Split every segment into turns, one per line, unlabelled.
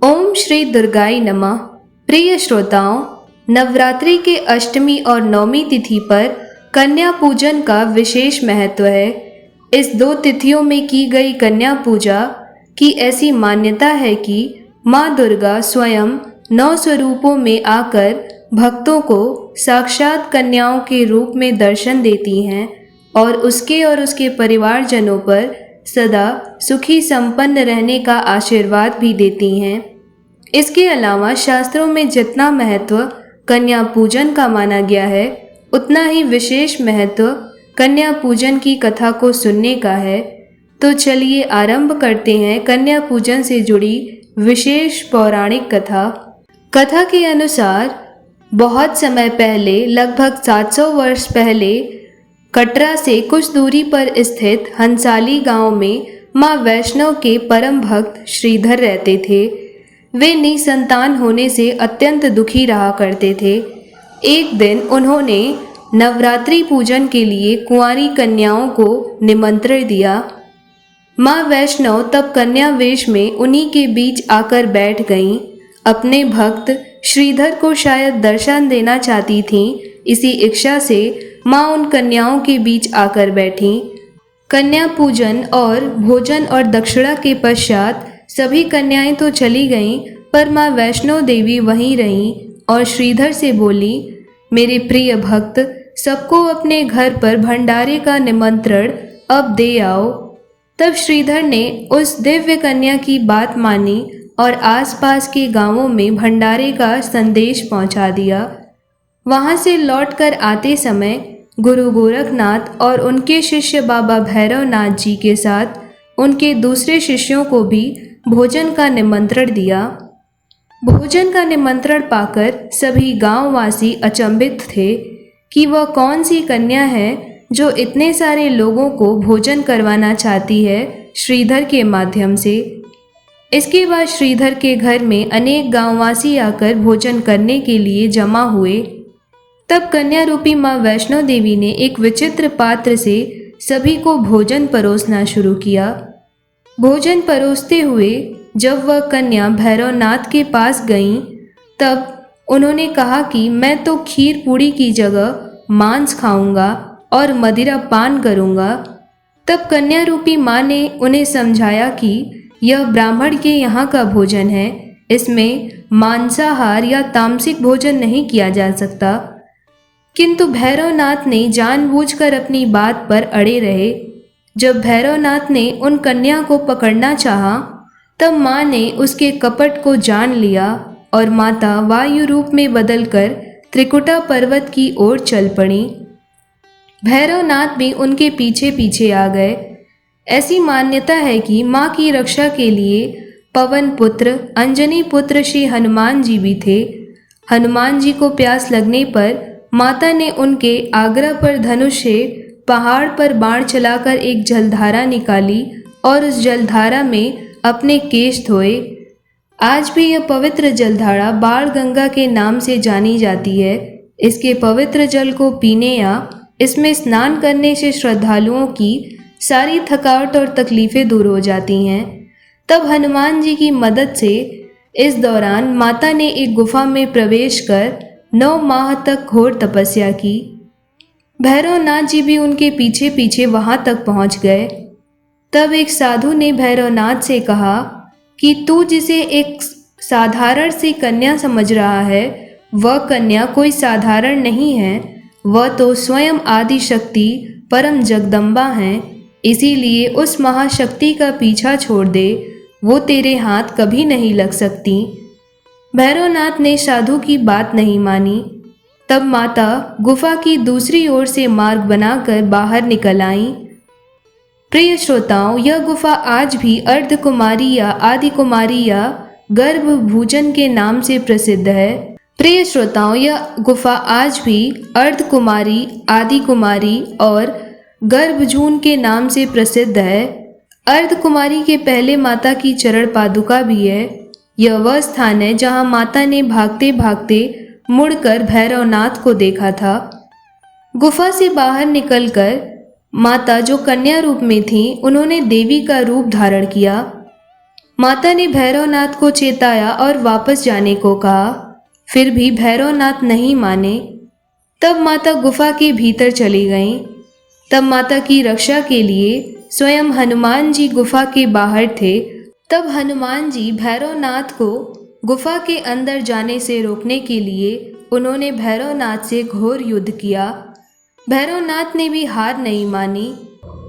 ओम श्री दुर्गाय नमः। प्रिय श्रोताओं, नवरात्रि के अष्टमी और नवमी तिथि पर कन्या पूजन का विशेष महत्व है। इस दो तिथियों में की गई कन्या पूजा की ऐसी मान्यता है कि माँ दुर्गा स्वयं 9 स्वरूपों में आकर भक्तों को साक्षात कन्याओं के रूप में दर्शन देती हैं और उसके परिवारजनों पर सदा सुखी संपन्न रहने का आशीर्वाद भी देती हैं। इसके अलावा शास्त्रों में जितना महत्व कन्या पूजन का माना गया है, उतना ही विशेष महत्व कन्या पूजन की कथा को सुनने का है। तो चलिए आरंभ करते हैं कन्या पूजन से जुड़ी विशेष पौराणिक कथा। कथा के अनुसार बहुत समय पहले, लगभग 700 वर्ष पहले, कटरा से कुछ दूरी पर स्थित हंसाली गांव में मां वैष्णव के परम भक्त श्रीधर रहते थे। वे निसंतान होने से अत्यंत दुखी रहा करते थे। एक दिन उन्होंने नवरात्रि पूजन के लिए कुंवारी कन्याओं को निमंत्रण दिया। मां वैष्णव तब कन्या वेश में उन्हीं के बीच आकर बैठ गईं। अपने भक्त श्रीधर को शायद दर्शन देना चाहती थीं। इसी इच्छा से मां उन कन्याओं के बीच आकर बैठीं। कन्या पूजन और भोजन और दक्षिणा के पश्चात सभी कन्याएं तो चली गईं, पर मां वैष्णो देवी वहीं रहीं और श्रीधर से बोली, मेरे प्रिय भक्त, सबको अपने घर पर भंडारे का निमंत्रण अब दे आओ। तब श्रीधर ने उस दिव्य कन्या की बात मानी और आसपास के गांवों में भंडारे का संदेश पहुंचा दिया। वहां से लौटकर आते समय गुरु गोरखनाथ और उनके शिष्य बाबा भैरवनाथ जी के साथ उनके दूसरे शिष्यों को भी भोजन का निमंत्रण दिया। भोजन का निमंत्रण पाकर सभी गांववासी अचंभित थे कि वह कौन सी कन्या है जो इतने सारे लोगों को भोजन करवाना चाहती है श्रीधर के माध्यम से। इसके बाद श्रीधर के घर में अनेक गांववासी आकर भोजन करने के लिए जमा हुए। तब कन्या रूपी मां वैष्णो देवी ने एक विचित्र पात्र से सभी को भोजन परोसना शुरू किया। भोजन परोसते हुए जब वह कन्या भैरवनाथ के पास गईं, तब उन्होंने कहा कि मैं तो खीर पूड़ी की जगह मांस खाऊंगा और मदिरा पान करूंगा। तब कन्या रूपी मां ने उन्हें समझाया कि यह ब्राह्मण के यहाँ का भोजन है, इसमें मांसाहार या तामसिक भोजन नहीं किया जा सकता। किंतु भैरवनाथ ने जानबूझकर अपनी बात पर अड़े रहे। जब भैरवनाथ ने उन कन्या को पकड़ना चाहा, तब मां ने उसके कपट को जान लिया और माता वायु रूप में बदलकर त्रिकुटा पर्वत की ओर चल पड़ी। भैरवनाथ भी उनके पीछे पीछे आ गए। ऐसी मान्यता है कि मां की रक्षा के लिए पवन पुत्र, अंजनी पुत्र श्री हनुमान जी भी थे। हनुमान जी को प्यास लगने पर माता ने उनके आग्रह पर धनुष से पहाड़ पर बाण चलाकर एक जलधारा निकाली और उस जलधारा में अपने केश धोए। आज भी यह पवित्र जलधारा बाण गंगा के नाम से जानी जाती है। इसके पवित्र जल को पीने या इसमें स्नान करने से श्रद्धालुओं की सारी थकावट और तकलीफें दूर हो जाती हैं। तब हनुमान जी की मदद से इस दौरान माता ने एक गुफा में प्रवेश कर 9 माह तक घोर तपस्या की। भैरवनाथ जी भी उनके पीछे पीछे वहां तक पहुंच गए। तब एक साधु ने भैरवनाथ से कहा कि तू जिसे एक साधारण सी कन्या समझ रहा है, वह कन्या कोई साधारण नहीं है। वह तो स्वयं आदि शक्ति परम जगदम्बा हैं। इसीलिए उस महाशक्ति का पीछा छोड़ दे, वो तेरे हाथ कभी नहीं लग सकती। भैरवनाथ ने साधु की बात नहीं मानी। तब माता गुफा की दूसरी ओर से मार्ग बनाकर बाहर निकल आईं। प्रिय श्रोताओं, यह गुफा आज भी अर्धकुमारी या आदि कुमारी या गर्भ भूजन के नाम से प्रसिद्ध है। प्रिय श्रोताओं, यह गुफा आज भी अर्धकुमारी, आदि कुमारी और गर्भजून के नाम से प्रसिद्ध है। अर्धकुमारी के पहले माता की चरण पादुका भी है। यह वह स्थान है जहां माता ने भागते भागते मुड़कर भैरवनाथ को देखा था। गुफा से बाहर निकलकर माता जो कन्या रूप में थी, उन्होंने देवी का रूप धारण किया। माता ने भैरवनाथ को चेताया और वापस जाने को कहा, फिर भी भैरवनाथ नहीं माने। तब माता गुफा के भीतर चली गईं। तब माता की रक्षा के लिए स्वयं हनुमान जी गुफा के बाहर थे। तब हनुमान जी भैरवनाथ को गुफा के अंदर जाने से रोकने के लिए उन्होंने भैरवनाथ से घोर युद्ध किया। भैरवनाथ ने भी हार नहीं मानी।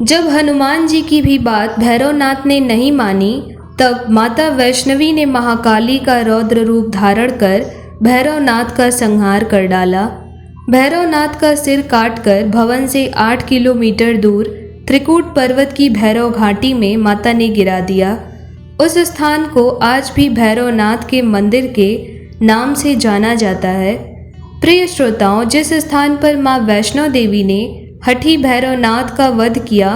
जब हनुमान जी की भी बात भैरवनाथ ने नहीं मानी, तब माता वैष्णवी ने महाकाली का रौद्र रूप धारण कर भैरवनाथ का संहार कर डाला। भैरवनाथ का सिर काटकर भवन से 8 किलोमीटर दूर त्रिकूट पर्वत की भैरव घाटी में माता ने गिरा दिया। उस स्थान को आज भी भैरवनाथ के मंदिर के नाम से जाना जाता है। प्रिय श्रोताओं, जिस स्थान पर माँ वैष्णो देवी ने हठी भैरवनाथ का वध किया,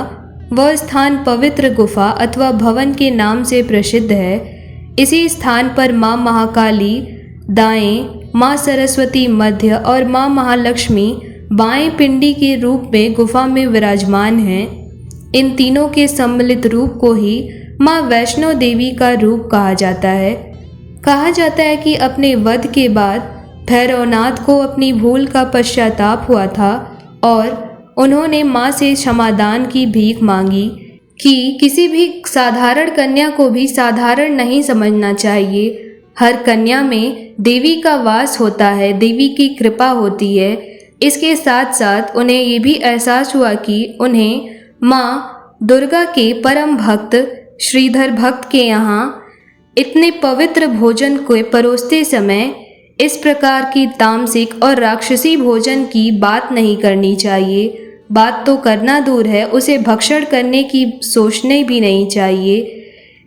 वह स्थान पवित्र गुफा अथवा भवन के नाम से प्रसिद्ध है। इसी स्थान पर माँ महाकाली दाएं, माँ सरस्वती मध्य और माँ महालक्ष्मी बाएं पिंडी के रूप में गुफा में विराजमान हैं। इन तीनों के सम्मिलित रूप को ही माँ वैष्णो देवी का रूप कहा जाता है। कहा जाता है कि अपने वध के बाद भैरवनाथ को अपनी भूल का पश्चाताप हुआ था और उन्होंने माँ से क्षमादान की भीख मांगी कि किसी भी साधारण कन्या को भी साधारण नहीं समझना चाहिए। हर कन्या में देवी का वास होता है, देवी की कृपा होती है। इसके साथ साथ उन्हें ये भी एहसास हुआ कि उन्हें माँ दुर्गा के परम भक्त श्रीधर भक्त के यहाँ इतने पवित्र भोजन को परोसते समय इस प्रकार की तामसिक और राक्षसी भोजन की बात नहीं करनी चाहिए। बात तो करना दूर है, उसे भक्षण करने की सोचने भी नहीं चाहिए।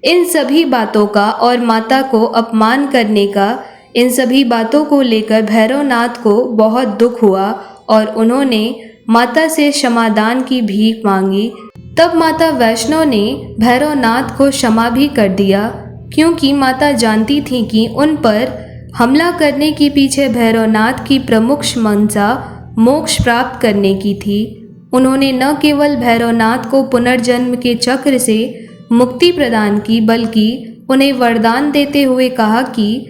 इन सभी बातों का और माता को अपमान करने का, इन सभी बातों को लेकर भैरवनाथ को बहुत दुख हुआ और उन्होंने माता से क्षमादान की भीख मांगी। तब माता वैष्णो ने भैरवनाथ को क्षमा भी कर दिया, क्योंकि माता जानती थी कि उन पर हमला करने के पीछे भैरवनाथ की प्रमुख मंशा मोक्ष प्राप्त करने की थी। उन्होंने न केवल भैरवनाथ को पुनर्जन्म के चक्र से मुक्ति प्रदान की, बल्कि उन्हें वरदान देते हुए कहा कि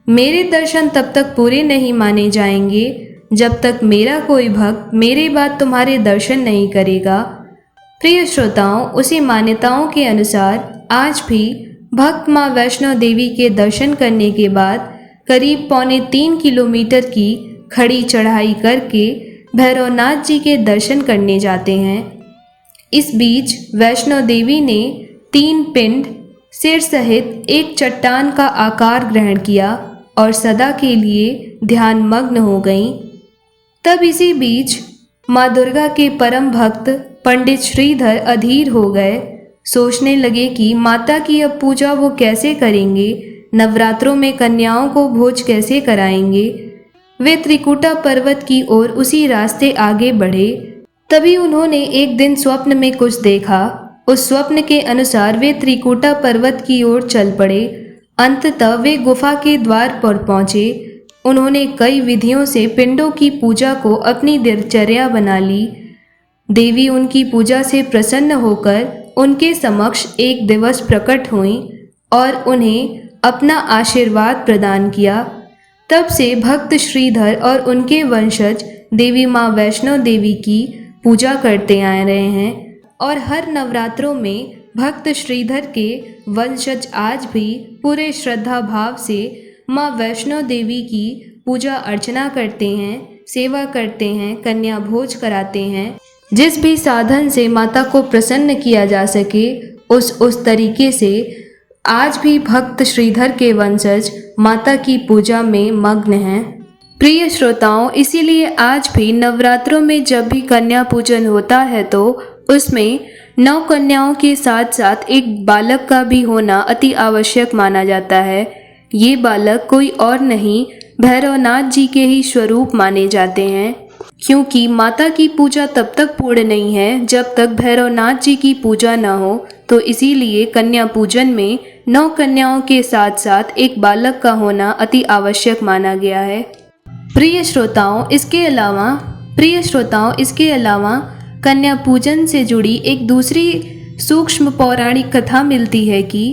मेरे दर्शन तब तक पूरे नहीं माने जाएंगे जब तक मेरा कोई भक्त मेरे बाद तुम्हारे दर्शन नहीं करेगा। प्रिय श्रोताओं, उसी मान्यताओं के अनुसार आज भी भक्त माँ वैष्णो देवी के दर्शन करने के बाद करीब 3.25 किलोमीटर की खड़ी चढ़ाई करके भैरवनाथ जी के दर्शन करने जाते हैं। इस बीच वैष्णो देवी ने 3 पिंड सिर सहित एक चट्टान का आकार ग्रहण किया और सदा के लिए ध्यान मग्न हो गईं। तब इसी बीच माँ दुर्गा के परम भक्त पंडित श्रीधर अधीर हो गए। सोचने लगे कि माता की अब पूजा वो कैसे करेंगे, नवरात्रों में कन्याओं को भोज कैसे कराएंगे। वे त्रिकुटा पर्वत की ओर उसी रास्ते आगे बढ़े। तभी उन्होंने एक दिन स्वप्न में कुछ देखा। उस स्वप्न के अनुसार वे त्रिकुटा पर्वत की ओर चल पड़े। अंततः वे गुफा के द्वार पर पहुंचे। उन्होंने कई विधियों से पिंडों की पूजा को अपनी दिनचर्या बना ली। देवी उनकी पूजा से प्रसन्न होकर उनके समक्ष एक दिवस प्रकट हुईं और उन्हें अपना आशीर्वाद प्रदान किया। तब से भक्त श्रीधर और उनके वंशज देवी माँ वैष्णो देवी की पूजा करते आ रहे हैं और हर नवरात्रों में भक्त श्रीधर के वंशज आज भी पूरे श्रद्धा भाव से माँ वैष्णो देवी की पूजा अर्चना करते हैं, सेवा करते हैं, कन्या भोज कराते हैं। जिस भी साधन से माता को प्रसन्न किया जा सके उस तरीके से आज भी भक्त श्रीधर के वंशज माता की पूजा में मग्न हैं। प्रिय श्रोताओं, इसीलिए आज भी नवरात्रों में जब भी कन्या पूजन होता है तो उसमें 9 कन्याओं के साथ साथ एक बालक का भी होना अति आवश्यक माना जाता है। ये बालक कोई और नहीं, भैरवनाथ जी के ही स्वरूप माने जाते हैं, क्योंकि माता की पूजा तब तक पूर्ण नहीं है जब तक भैरवनाथ जी की पूजा न हो। तो इसीलिए कन्या पूजन में 9 कन्याओं के साथ साथ एक बालक का होना अति आवश्यक माना गया है। प्रिय श्रोताओं, इसके अलावा कन्या पूजन से जुड़ी एक दूसरी सूक्ष्म पौराणिक कथा मिलती है कि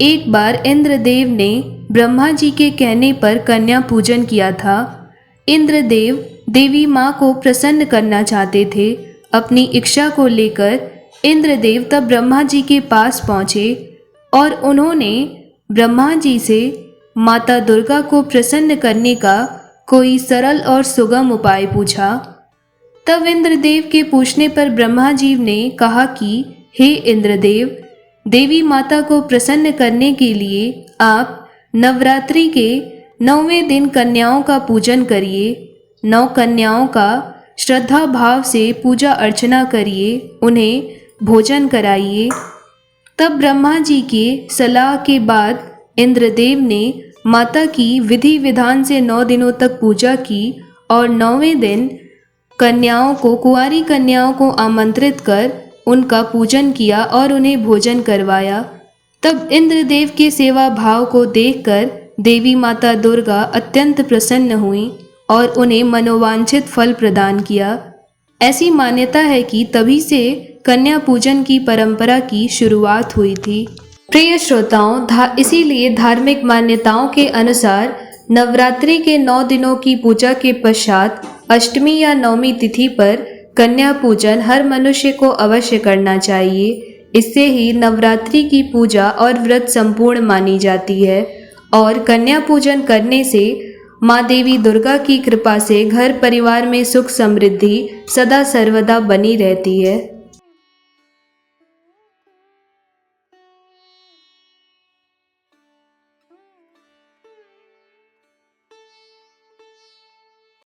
एक बार इंद्रदेव ने ब्रह्मा जी के कहने पर कन्या पूजन किया था। इंद्रदेव देवी माँ को प्रसन्न करना चाहते थे। अपनी इच्छा को लेकर इंद्रदेव तब ब्रह्मा जी के पास पहुँचे और उन्होंने ब्रह्मा जी से माता दुर्गा को प्रसन्न करने का कोई सरल और सुगम उपाय पूछा। तब इंद्रदेव के पूछने पर ब्रह्मा जी ने कहा कि हे इंद्रदेव, देवी माता को प्रसन्न करने के लिए आप नवरात्रि के 9वें दिन कन्याओं का पूजन करिए। 9 कन्याओं का श्रद्धा भाव से पूजा अर्चना करिए, उन्हें भोजन कराइए। तब ब्रह्मा जी के सलाह के बाद इंद्रदेव ने माता की विधि विधान से 9 दिनों तक पूजा की और 9वें दिन कुंवारी कन्याओं को आमंत्रित कर उनका पूजन किया और उन्हें भोजन करवाया। तब इंद्रदेव के सेवा भाव को देखकर देवी माता दुर्गा अत्यंत प्रसन्न हुई और उन्हें मनोवांछित फल प्रदान किया। ऐसी मान्यता है कि तभी से कन्या पूजन की परंपरा की शुरुआत हुई थी। प्रिय श्रोताओं, इसीलिए धार्मिक मान्यताओं के अनुसार नवरात्रि के 9 दिनों की पूजा के पश्चात अष्टमी या 9वीं तिथि पर कन्या पूजन हर मनुष्य को अवश्य करना चाहिए। इससे ही नवरात्रि की पूजा और व्रत संपूर्ण मानी जाती है और कन्या पूजन करने से माँ देवी दुर्गा की कृपा से घर परिवार में सुख समृद्धि सदा सर्वदा बनी रहती है।